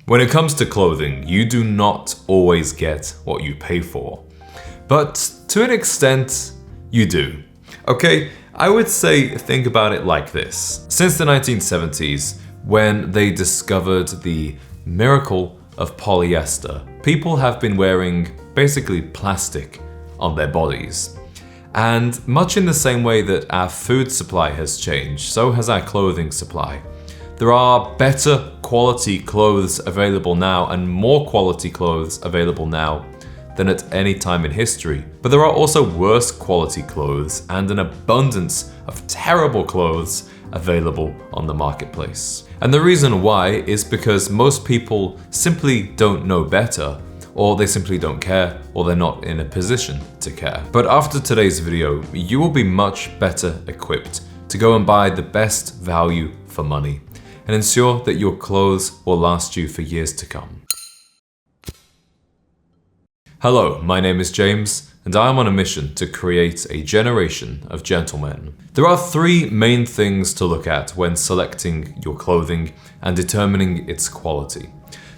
When it comes to clothing, you do not always get what you pay for. But to an extent, you do. Okay, I would say think about it like this. Since the 1970s, when they discovered the miracle of polyester, people have been wearing basically plastic on their bodies. And much in the same way that our food supply has changed, so has our clothing supply. There are better quality clothes available now and more quality clothes available now than at any time in history. But there are also worse quality clothes and an abundance of terrible clothes available on the marketplace. And the reason why is because most people simply don't know better, or they simply don't care, or they're not in a position to care. But after today's video, you will be much better equipped to go and buy the best value for money and ensure that your clothes will last you for years to come. Hello, my name is James, and I am on a mission to create a generation of gentlemen. There are three main things to look at when selecting your clothing and determining its quality.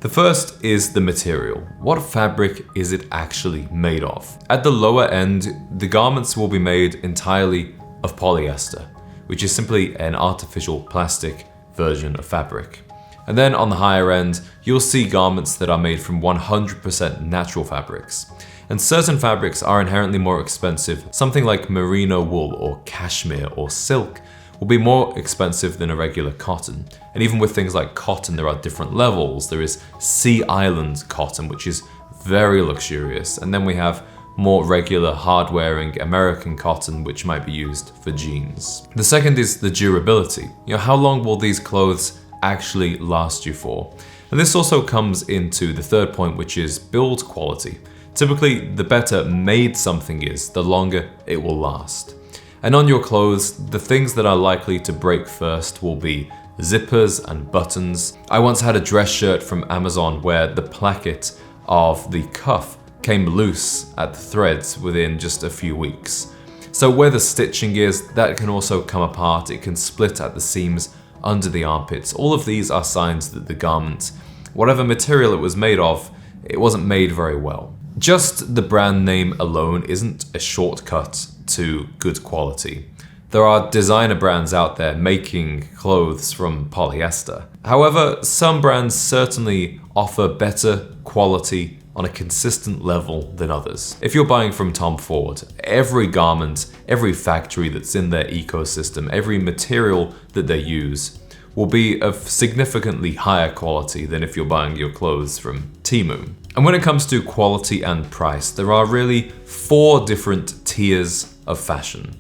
The first is the material. What fabric is it actually made of? At the lower end, the garments will be made entirely of polyester, which is simply an artificial plastic version of fabric. And then on the higher end, you'll see garments that are made from 100% natural fabrics. And certain fabrics are inherently more expensive. Something like merino wool or cashmere or silk will be more expensive than a regular cotton. And even with things like cotton, there are different levels. There is Sea Island cotton, which is very luxurious. And then we have more regular, hard-wearing American cotton, which might be used for jeans. The second is the durability. How long will these clothes actually last you for? And this also comes into the third point, which is build quality. Typically, the better made something is, the longer it will last. And on your clothes, the things that are likely to break first will be zippers and buttons. I once had a dress shirt from Amazon where the placket of the cuff came loose at the threads within just a few weeks. So where the stitching is, that can also come apart. It can split at the seams under the armpits. All of these are signs that the garment, whatever material it was made of, it wasn't made very well. Just the brand name alone isn't a shortcut to good quality. There are designer brands out there making clothes from polyester. However, some brands certainly offer better quality on a consistent level than others. If you're buying from Tom Ford, every garment, every factory that's in their ecosystem, every material that they use will be of significantly higher quality than if you're buying your clothes from Temu. And when it comes to quality and price, there are really 4 different tiers of fashion.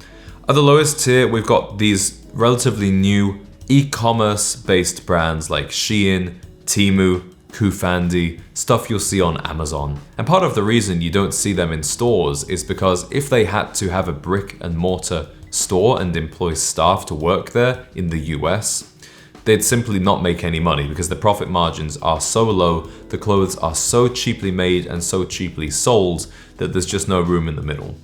At the lowest tier, we've got these relatively new e-commerce based brands like Shein, Temu, Kufandi, stuff you'll see on Amazon. And part of the reason you don't see them in stores is because if they had to have a brick and mortar store and employ staff to work there in the US, they'd simply not make any money because the profit margins are so low, the clothes are so cheaply made and so cheaply sold that there's just no room in the middle.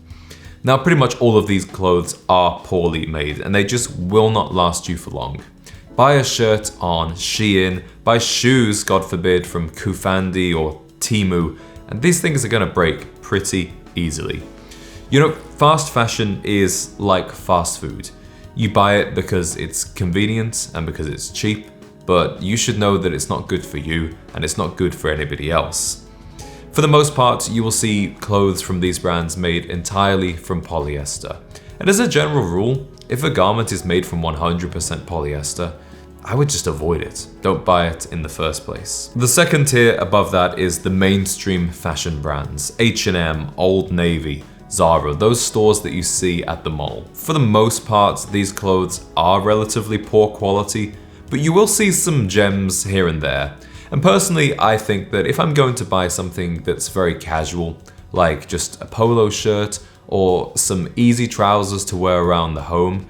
Now, pretty much all of these clothes are poorly made and they just will not last you for long. Buy a shirt on Shein, buy shoes, God forbid, from Kufandi or Temu, and these things are gonna break pretty easily. Fast fashion is like fast food. You buy it because it's convenient and because it's cheap, but you should know that it's not good for you and it's not good for anybody else. For the most part, you will see clothes from these brands made entirely from polyester. And as a general rule, if a garment is made from 100% polyester, I would just avoid it. Don't buy it in the first place. The second tier above that is the mainstream fashion brands. H&M, Old Navy, Zara, those stores that you see at the mall. For the most part, these clothes are relatively poor quality, but you will see some gems here and there. And personally, I think that if I'm going to buy something that's very casual, like just a polo shirt or some easy trousers to wear around the home,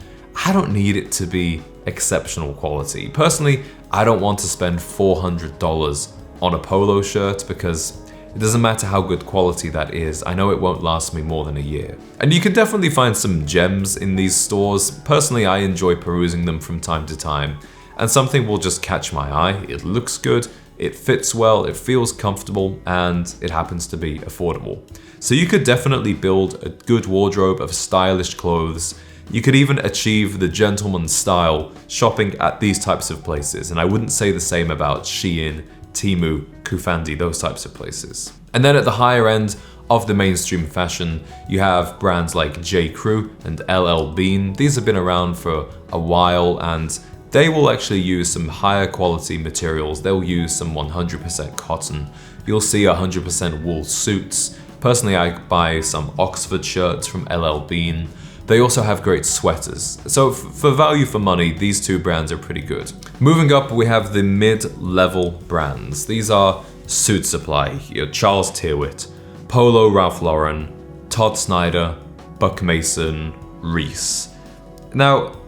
I don't need it to be exceptional quality. Personally, I don't want to spend $400 on a polo shirt because it doesn't matter how good quality that is, I know it won't last me more than a year. And you can definitely find some gems in these stores. Personally, I enjoy perusing them from time to time, and something will just catch my eye. It looks good, it fits well, it feels comfortable, and it happens to be affordable. So you could definitely build a good wardrobe of stylish clothes. You could even achieve the gentleman style shopping at these types of places, and I wouldn't say the same about Shein, Temu, Kufandi, those types of places. And then at the higher end of the mainstream fashion, you have brands like J. Crew and LL Bean. These have been around for a while, and they will actually use some higher quality materials. They'll use some 100% cotton. You'll see 100% wool suits. Personally, I buy some Oxford shirts from LL Bean. They also have great sweaters. So for value for money, these two brands are pretty good. Moving up, we have the mid-level brands. These are Suit Supply, Charles Tyrwhitt, Polo Ralph Lauren, Todd Snyder, Buck Mason, Reiss. Now,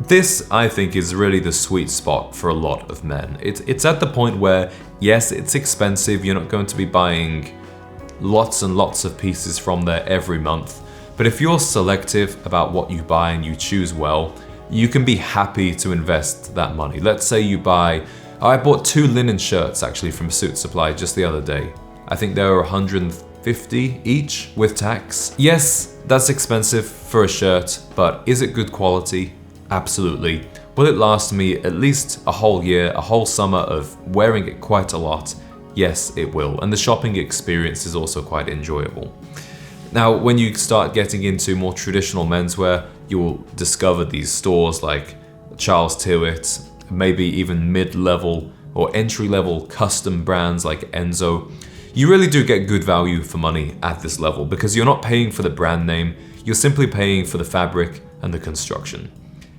this, I think, is really the sweet spot for a lot of men. It's at the point where, yes, it's expensive. You're not going to be buying lots and lots of pieces from there every month. But if you're selective about what you buy and you choose well, you can be happy to invest that money. Let's say you buy, I bought 2 linen shirts actually from Suit Supply just the other day. I think they were $150 each with tax. Yes, that's expensive for a shirt, but is it good quality? Absolutely. Will it last me at least a whole year, a whole summer of wearing it quite a lot? Yes, it will. And the shopping experience is also quite enjoyable. Now, when you start getting into more traditional menswear, you'll discover these stores like Charles Tyrwhitt, maybe even mid-level or entry-level custom brands like Enzo. You really do get good value for money at this level because you're not paying for the brand name, you're simply paying for the fabric and the construction.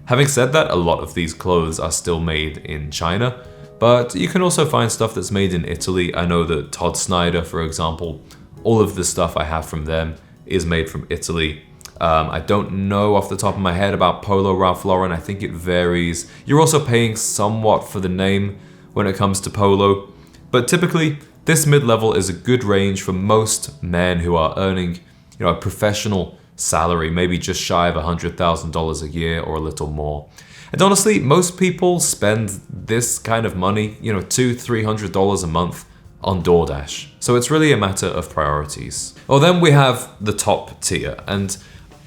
Having said that, a lot of these clothes are still made in China, but you can also find stuff that's made in Italy. I know that Todd Snyder, for example, all of the stuff I have from them is made from Italy. I don't know off the top of my head about Polo Ralph Lauren. I think it varies. You're also paying somewhat for the name when it comes to Polo. But typically, this mid-level is a good range for most men who are earning, a professional salary, maybe just shy of $100,000 a year or a little more. And honestly, most people spend this kind of money, $200-300 a month on DoorDash. So it's really a matter of priorities. Well, then we have the top tier. And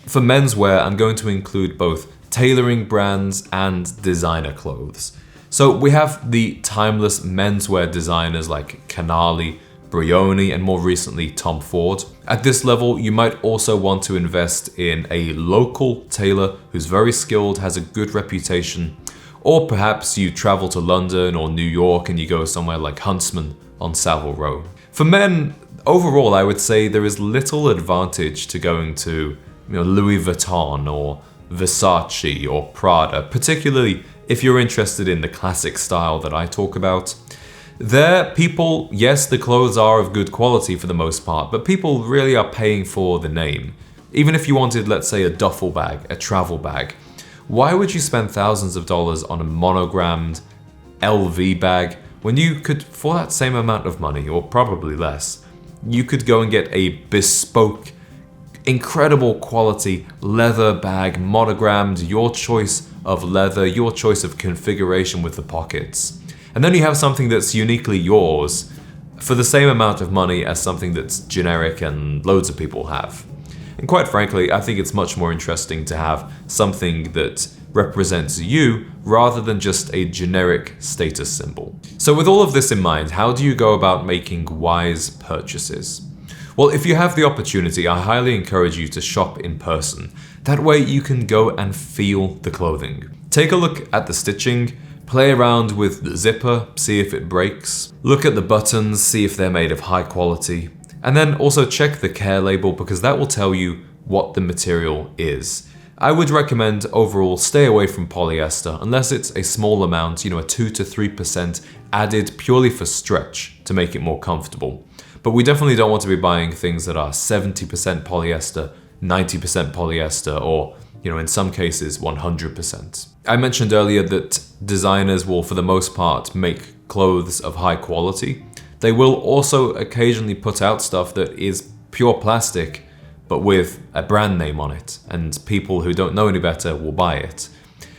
for menswear, I'm going to include both tailoring brands and designer clothes. So we have the timeless menswear designers like Canali, Brioni, and more recently Tom Ford. At this level, you might also want to invest in a local tailor who's very skilled, has a good reputation, or perhaps you travel to London or New York and you go somewhere like Huntsman on Savile Row. For men, overall, I would say there is little advantage to going to Louis Vuitton or Versace or Prada, particularly if you're interested in the classic style that I talk about. There, people, yes, the clothes are of good quality for the most part, but people really are paying for the name. Even if you wanted, let's say, a duffel bag, a travel bag, why would you spend thousands of dollars on a monogrammed LV bag when you could, for that same amount of money, or probably less, you could go and get a bespoke, incredible quality leather bag, monogrammed, your choice of leather, your choice of configuration with the pockets. And then you have something that's uniquely yours for the same amount of money as something that's generic and loads of people have. And quite frankly, I think it's much more interesting to have something that represents you rather than just a generic status symbol. So with all of this in mind, how do you go about making wise purchases? Well, if you have the opportunity, I highly encourage you to shop in person. That way you can go and feel the clothing. Take a look at the stitching, play around with the zipper, see if it breaks, look at the buttons, see if they're made of high quality, and then also check the care label because that will tell you what the material is. I would recommend overall stay away from polyester unless it's a small amount, a 2 to 3% added purely for stretch to make it more comfortable. But we definitely don't want to be buying things that are 70% polyester, 90% polyester, or in some cases 100%. I mentioned earlier that designers will for the most part make clothes of high quality. They will also occasionally put out stuff that is pure plastic but with a brand name on it, and people who don't know any better will buy it.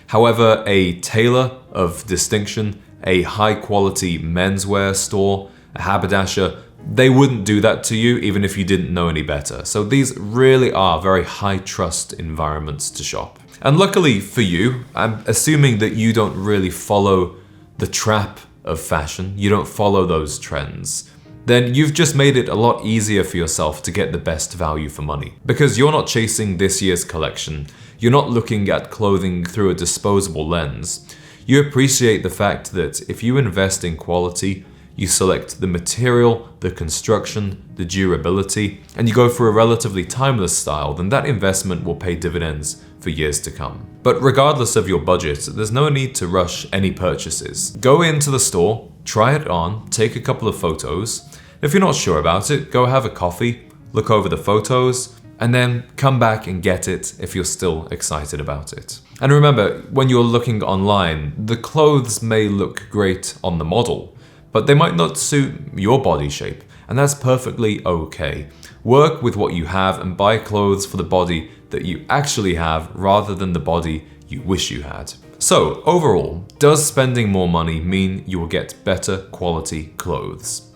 However, a tailor of distinction, a high quality menswear store, a haberdasher, they wouldn't do that to you even if you didn't know any better. So these really are very high trust environments to shop. And luckily for you, I'm assuming that you don't really follow the trap of fashion, you don't follow those trends. Then you've just made it a lot easier for yourself to get the best value for money. Because you're not chasing this year's collection, you're not looking at clothing through a disposable lens. You appreciate the fact that if you invest in quality, you select the material, the construction, the durability, and you go for a relatively timeless style, then that investment will pay dividends for years to come. But regardless of your budget, there's no need to rush any purchases. Go into the store, try it on, take a couple of photos. If you're not sure about it, go have a coffee, look over the photos, and then come back and get it if you're still excited about it. And remember, when you're looking online, the clothes may look great on the model, but they might not suit your body shape, and that's perfectly okay. Work with what you have and buy clothes for the body that you actually have rather than the body you wish you had. So overall, does spending more money mean you will get better quality clothes?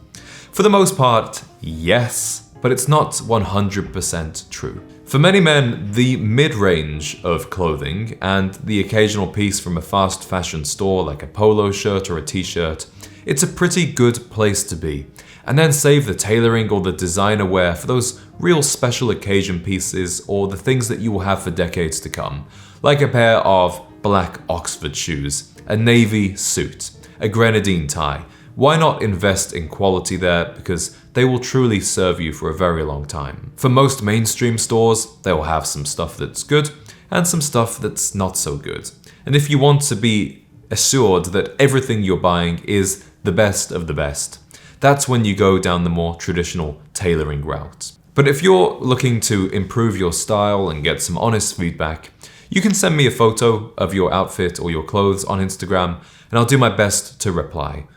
For the most part, yes, but it's not 100% true. For many men, the mid-range of clothing and the occasional piece from a fast fashion store like a polo shirt or a t-shirt, it's a pretty good place to be. And then save the tailoring or the designer wear for those real special occasion pieces or the things that you will have for decades to come, like a pair of black Oxford shoes, a navy suit, a grenadine tie. Why not invest in quality there, because they will truly serve you for a very long time. For most mainstream stores, they will have some stuff that's good and some stuff that's not so good. And if you want to be assured that everything you're buying is the best of the best, that's when you go down the more traditional tailoring route. But if you're looking to improve your style and get some honest feedback, you can send me a photo of your outfit or your clothes on Instagram, and I'll do my best to reply.